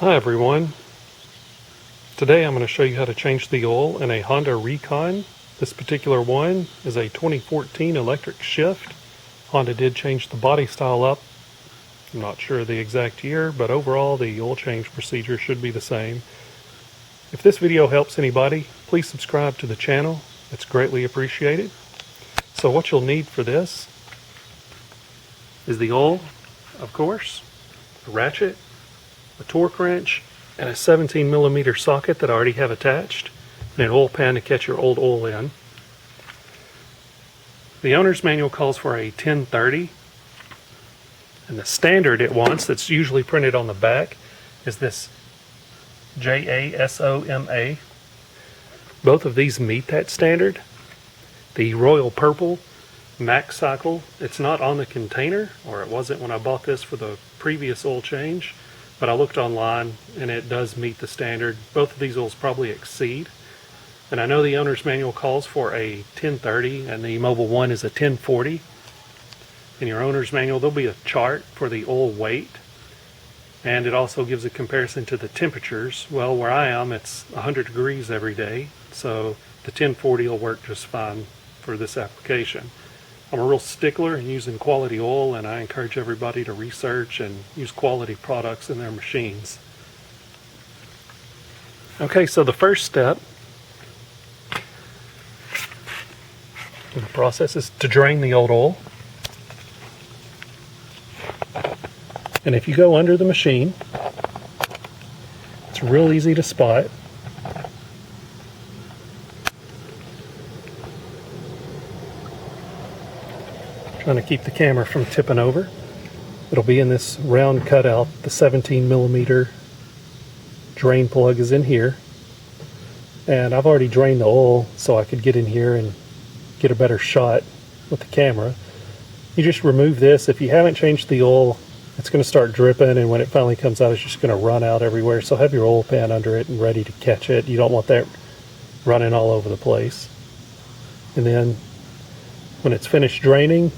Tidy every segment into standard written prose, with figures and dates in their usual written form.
Hi everyone. Today I'm going to show you how to change the oil in a Honda Recon. This particular one is a 2014 electric shift. Honda did change the body style up. I'm not sure the exact year, but overall the oil change procedure should be the same. If this video helps anybody, please subscribe to the channel. It's greatly appreciated. So what you'll need for this is the oil, of course, a ratchet, a torque wrench, and a 17mm socket that I already have attached, and an oil pan to catch your old oil in. The owner's manual calls for a 1030, and the standard it wants, that's usually printed on the back, is this JASOMA. Both of these meet that standard. The Royal Purple Max Cycle, it's not on the container, or it wasn't when I bought this for the previous oil change, but I looked online and it does meet the standard. Both of these oils probably exceed. And I know the owner's manual calls for a 1030 and the Mobile One is a 1040. In your owner's manual there'll be a chart for the oil weight, and it also gives a comparison to the temperatures. Well, where I am it's 100 degrees every day, so the 1040 will work just fine for this application. I'm a real stickler in using quality oil, and I encourage everybody to research and use quality products in their machines. Okay, so the first step in the process is to drain the old oil. And if you go under the machine, it's real easy to spot. Trying to keep the camera from tipping over. It'll be in this round cutout. The 17mm drain plug is in here, and I've already drained the oil so I could get in here and get a better shot with the camera. You just remove this. If you haven't changed the oil, it's going to start dripping, and when it finally comes out it's just going to run out everywhere. So have your oil pan under it and ready to catch it. You don't want that running all over the place. And then when it's finished draining,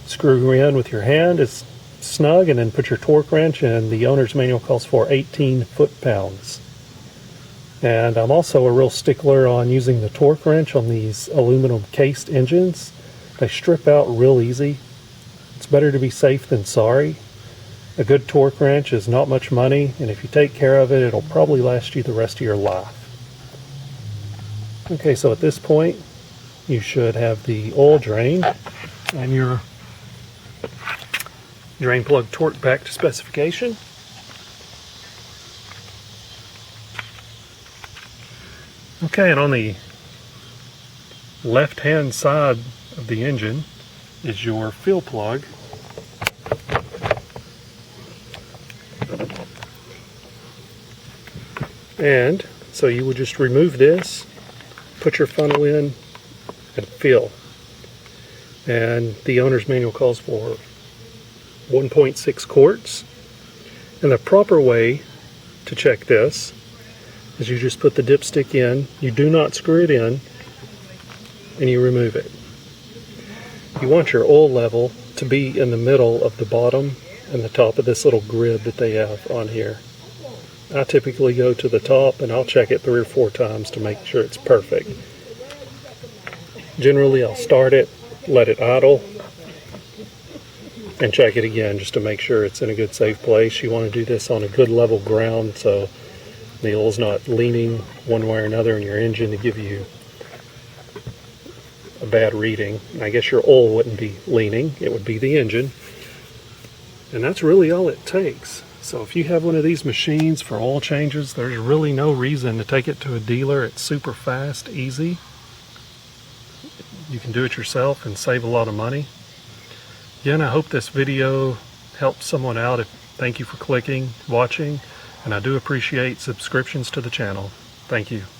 screw in with your hand as snug, and then put your torque wrench, and the owner's manual calls for 18 foot-pounds. And I'm also a real stickler on using the torque wrench on these aluminum cased engines. They strip out real easy. It's better to be safe than sorry. A good torque wrench is not much money, and if you take care of it, it'll probably last you the rest of your life. Okay, so at this point you should have the oil drained and your drain plug torqued back to specification. Okay, and on the left hand side of the engine is your fuel plug. And so you would just remove this, put your funnel in, and fill. And the owner's manual calls for 1.6 quarts. And the proper way to check this is you just put the dipstick in, you do not screw it in, and you remove it. You want your oil level to be in the middle of the bottom and the top of this little grid that they have on here. I typically go to the top and I'll check it 3 or 4 times to make sure it's perfect. Generally I'll start it, let it idle, and check it again just to make sure it's in a good safe place. You want to do this on a good level ground so the oil's not leaning one way or another in your engine to give you a bad reading. I guess your oil wouldn't be leaning, it would be the engine. And that's really all it takes. So if you have one of these machines for oil changes, there's really no reason to take it to a dealer. It's super fast, easy. You can do it yourself and save a lot of money. Again, I hope this video helped someone out. Thank you for watching, and I do appreciate subscriptions to the channel. Thank you.